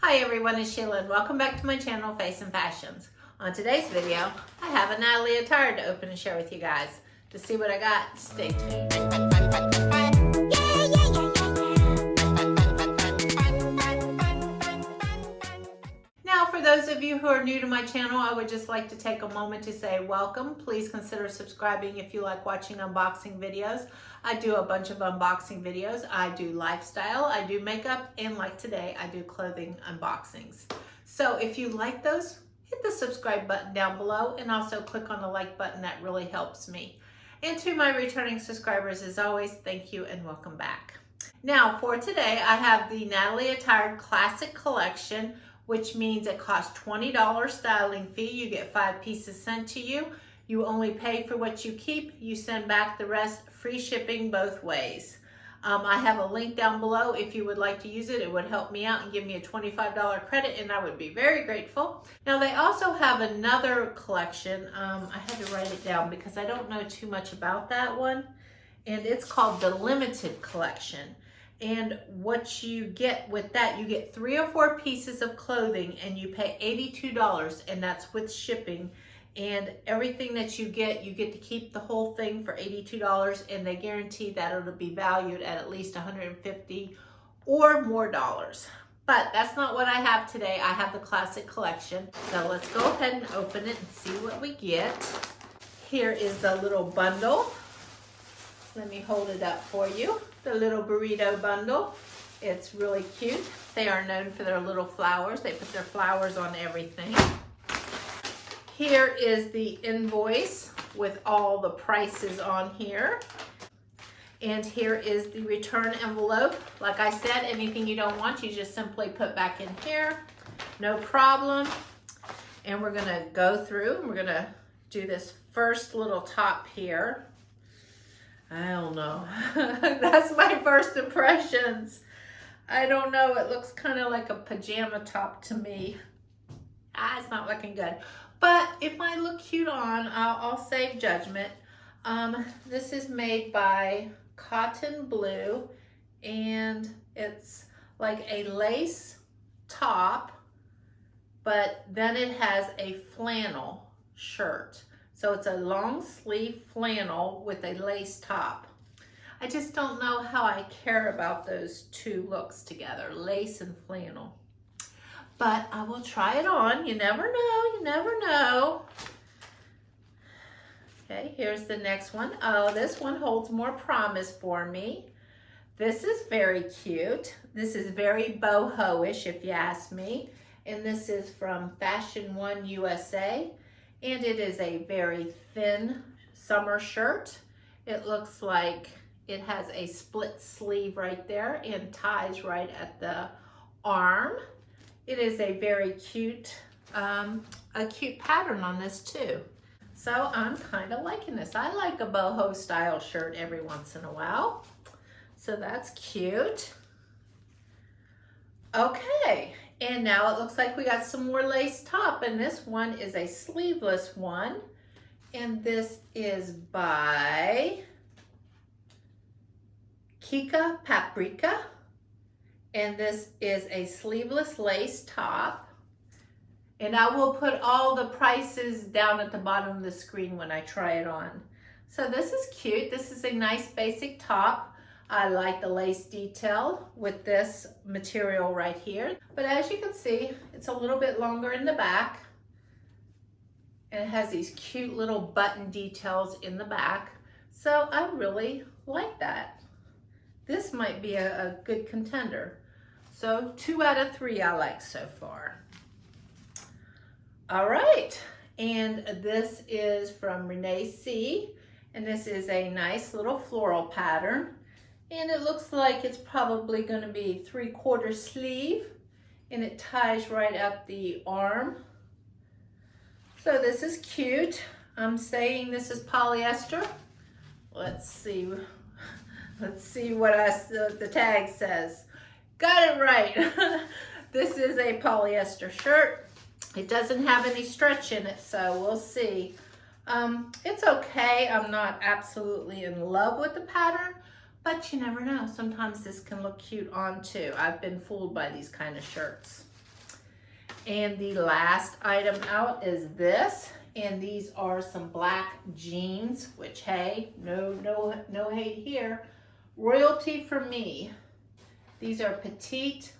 Hi everyone, it's Sheila and welcome back to my channel, Face and Fashions. On today's video, I have a Natalie Attired to open and share with you guys. To see what I got, stay tuned. Now, for those of you who are new to my channel, I would just like to take a moment to say welcome. Please consider subscribing if you like watching unboxing videos. I do a bunch of unboxing videos. I do lifestyle, I do makeup, and like today, I do clothing unboxings. So if you like those, hit the subscribe button down below and also click on the like button. That really helps me. And to my returning subscribers, as always, thank you and welcome back. Now for today, I have the Natalie Attired Classic Collection, which means it costs $20 styling fee. You get 5 pieces sent to you. You only pay for what you keep. You send back the rest, free shipping both ways. I have a link down below if you would like to use it. It would help me out and give me a $25 credit, and I would be very grateful. Now they also have another collection. I had to write it down because I don't know too much about that one. And it's called the Limited Collection. And what you get with that, you get 3 or 4 pieces of clothing and you pay $82, and that's with shipping. And everything that you get to keep the whole thing for $82, and they guarantee that it'll be valued at least $150 or more dollars. But that's not what I have today. I have the Classic Collection. So let's go ahead and open it and see what we get. Here is the little bundle. Let me hold it up for you. The little burrito bundle. It's really cute. They are known for their little flowers. They put their flowers on everything. Here is the invoice with all the prices on here. And here is the return envelope. Like I said, anything you don't want, you just simply put back in here. No problem. And we're gonna go through and we're gonna do this first little top here. I don't know. That's my first impressions. I don't know. It looks kind of like a pajama top to me. It's not looking good. But if I look cute on, I'll save judgment. This is made by Cotton Blue, and it's like a lace top, but then it has a flannel shirt. So it's a long sleeve flannel with a lace top. I just don't know how I care about those two looks together, lace and flannel. But I will try it on. You never know, you never know. Okay, here's the next one. Oh, this one holds more promise for me. This is very cute. This is very boho-ish, if you ask me. And this is from Fashion One USA. And it is a very thin summer shirt. It looks like it has a split sleeve right there and ties right at the arm. It is a very cute, cute pattern on this too. So I'm kind of liking this. I like a boho style shirt every once in a while. So that's cute. Okay, and now it looks like we got some more lace top, and this one is a sleeveless one. And this is by Kika Paprika. And this is a sleeveless lace top. And I will put all the prices down at the bottom of the screen when I try it on. So this is cute. This is a nice basic top. I like the lace detail with this material right here. But as you can see, it's a little bit longer in the back. And it has these cute little button details in the back. So I really like that. This might be a good contender. So 2 out of 3 I like so far. All right, and this is from Renee, and this is a nice little floral pattern. And it looks like it's probably gonna be 3/4 sleeve, and it ties right at the arm. So this is cute. I'm saying this is polyester. Let's see what the tag says. Got it right. This is a polyester shirt. It doesn't have any stretch in it, so we'll see. It's okay. I'm not absolutely in love with the pattern, but you never know. Sometimes this can look cute on too. I've been fooled by these kind of shirts. And the last item out is this. And these are some black jeans, which, hey, no hate here. Royalty for me. These are petite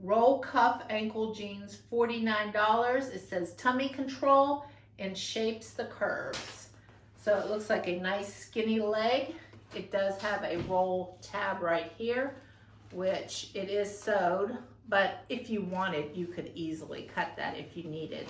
roll cuff ankle jeans, $49. It says tummy control and shapes the curves. So it looks like a nice skinny leg. It does have a roll tab right here, which it is sewed, but if you wanted, you could easily cut that if you needed.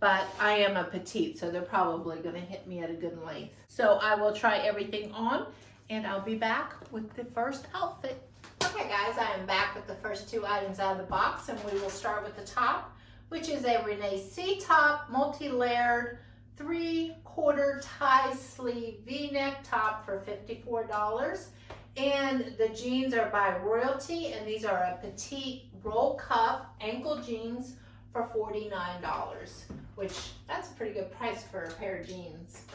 But I am a petite, so they're probably gonna hit me at a good length. So I will try everything on, and I'll be back with the first outfit. Okay guys, I am back with the first two items out of the box, and we will start with the top, which is a Renee C top, multi-layered, 3/4 tie sleeve V-neck top for $54. And the jeans are by Royalty, and these are a petite roll cuff ankle jeans for $49, which that's a pretty good price for a pair of jeans.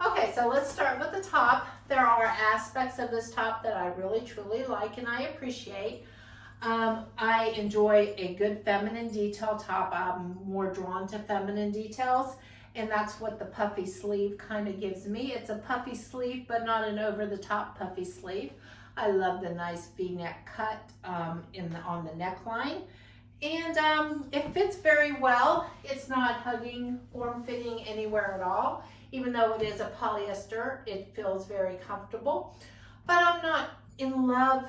Okay, so let's start with the top. There are aspects of this top that I really truly like and I appreciate. I enjoy a good feminine detail top. I'm more drawn to feminine details, and that's what the puffy sleeve kind of gives me. It's a puffy sleeve, but not an over-the-top puffy sleeve. I love the nice V-neck cut on the neckline. And it fits very well. It's not hugging, form-fitting anywhere at all. Even though it is a polyester, it feels very comfortable. But I'm not in love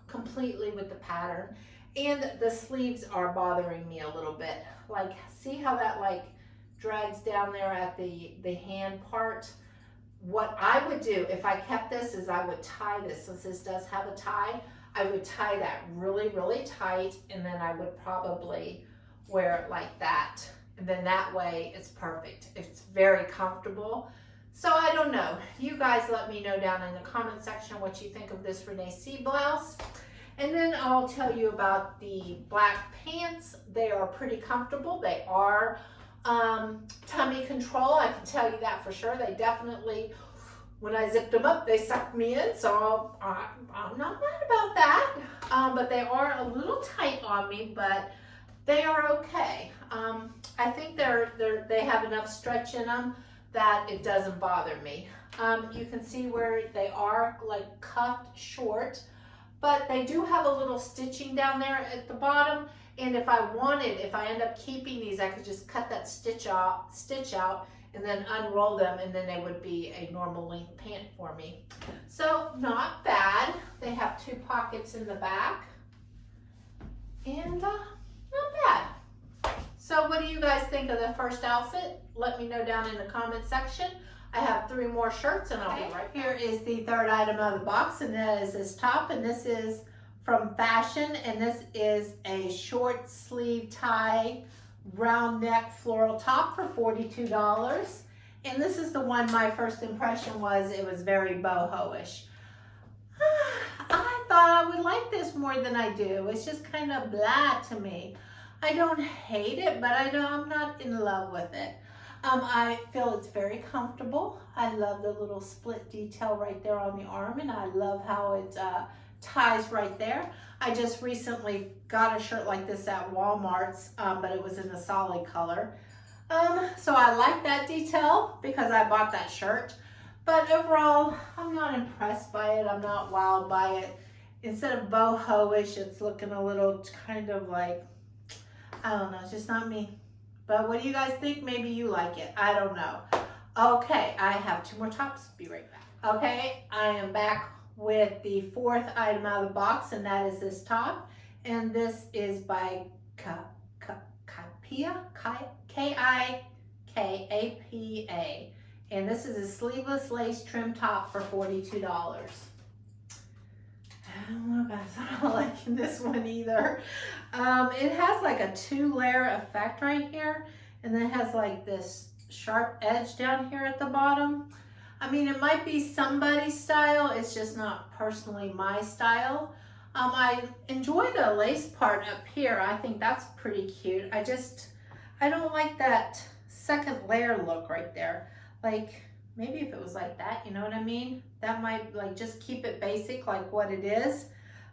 completely with the pattern. And the sleeves are bothering me a little bit. Like, see how that like drags down there at the hand part? What I would do if I kept this is I would tie this, since this does have a tie, I would tie that really, really tight, and then I would probably wear it like that. And then that way it's perfect. It's very comfortable. So I don't know. You guys let me know down in the comment section what you think of this Renee C blouse. And then I'll tell you about the black pants. They are pretty comfortable. They are tummy control. I can tell you that for sure. They definitely, when I zipped them up, they sucked me in. So I'm not mad about that. But they are a little tight on me, but they are okay. I think they have enough stretch in them that it doesn't bother me. You can see where they are like cuffed short, but they do have a little stitching down there at the bottom. And if I end up keeping these, I could just cut that stitch out and then unroll them, and then they would be a normal length pant for me. So not bad. They have 2 pockets in the back, and not bad. So what do you guys think of the first outfit? Let me know down in the comment section. I have 3 more shirts, and I'll be right back. Here is the third item of the box, and that is this top, and this is from Fashion, and this is a short sleeve tie round neck floral top for $42. And this is the one my first impression was it was very boho-ish. I thought I would like this more than I do. It's just kind of blah to me. I don't hate it, but I'm not in love with it. I feel it's very comfortable. I love the little split detail right there on the arm, and I love how it ties right there. I just recently got a shirt like this at Walmart's, but it was in a solid color. So I like that detail because I bought that shirt. But overall, I'm not impressed by it. I'm not wowed by it. Instead of boho-ish, it's looking a little kind of like, I don't know, it's just not me. But what do you guys think? Maybe you like it. I don't know. Okay, I have 2 more tops. Be right back. Okay, I am back with the 4th item out of the box, and that is this top. And this is by K-I-K-A-P-A. And this is a sleeveless lace trim top for $42. I don't know, guys, I'm not liking this one either. It has like a 2-layer effect right here, and then it has like this sharp edge down here at the bottom. I mean, it might be somebody's style, it's just not personally my style. I enjoy the lace part up here. I think that's pretty cute. I don't like that 2nd layer look right there. Like, maybe if it was like that, you know what I mean? That might like just keep it basic like what it is.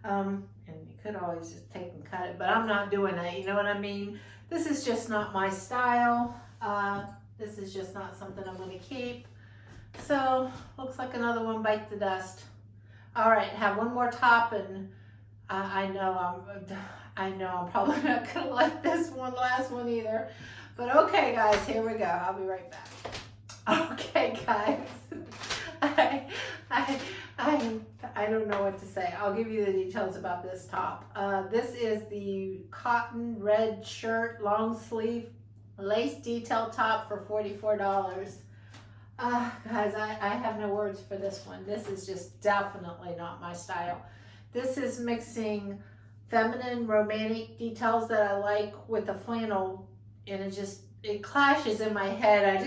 And you could always just take and cut it, but I'm not doing that, you know what I mean? This is just not my style. This is just not something I'm gonna keep. So, looks like another one bite the dust. All right, have one more top, and I know I'm probably not gonna like this last one either. But okay, guys, here we go. I'll be right back. Okay, guys, I don't know what to say. I'll give you the details about this top. This is the cotton red shirt, long sleeve, lace detail top for $44. Guys, I have no words for this one. This is just definitely not my style. This is mixing feminine romantic details that I like with the flannel, and it clashes in my head.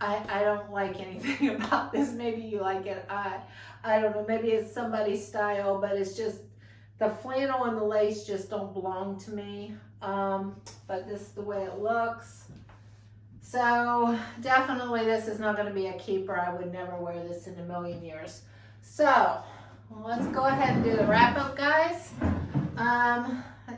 I don't like anything about this. Maybe you like it. I don't know. Maybe it's somebody's style, but it's just the flannel and the lace just don't belong to me. But this is the way it looks. So definitely this is not going to be a keeper. I would never wear this in a million years. So let's go ahead and do the wrap up, guys.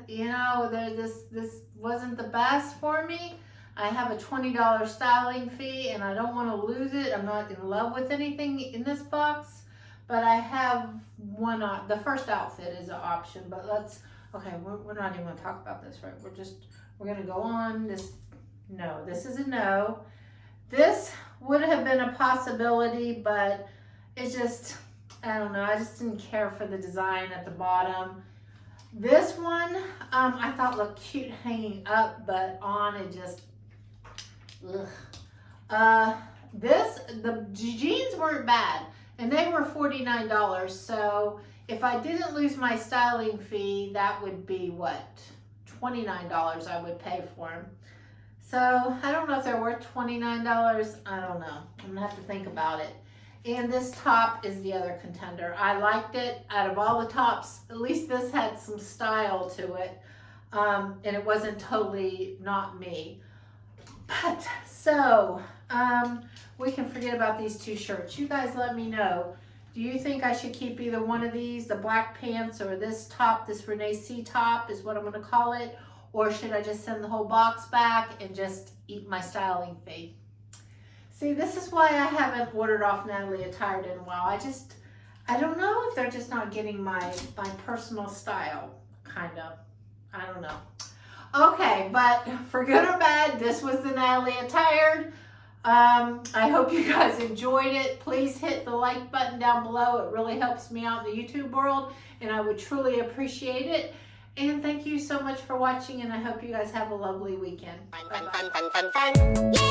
You know, this wasn't the best for me. I have a $20 styling fee and I don't want to lose it. I'm not in love with anything in this box, but I have one. The first outfit is an option, but okay, we're not even going to talk about this, right? We're going to go on. No, this is a no. This would have been a possibility, but it's just, I don't know. I just didn't care for the design at the bottom. This one, I thought looked cute hanging up, but on it just, ugh. The jeans weren't bad, and they were $49. So if I didn't lose my styling fee, that would be what? $29 I would pay for them. So I don't know if they're worth $29. I don't know. I'm gonna have to think about it. And this top is the other contender. I liked it. Out of all the tops, at least this had some style to it. And it wasn't totally not me. But so we can forget about these two shirts. You guys let me know. Do you think I should keep either one of these, the black pants, or this top, this Renee C top is what I'm gonna call it? Or should I just send the whole box back and just eat my styling fee? See, this is why I haven't ordered off Natalie Attired in a while. I don't know if they're just not getting my personal style, kind of. I don't know. Okay, but for good or bad, this was the Natalie Attired. I hope you guys enjoyed it. Please hit the like button down below. It really helps me out in the YouTube world, and I would truly appreciate it. And thank you so much for watching, and I hope you guys have a lovely weekend. Bye-bye.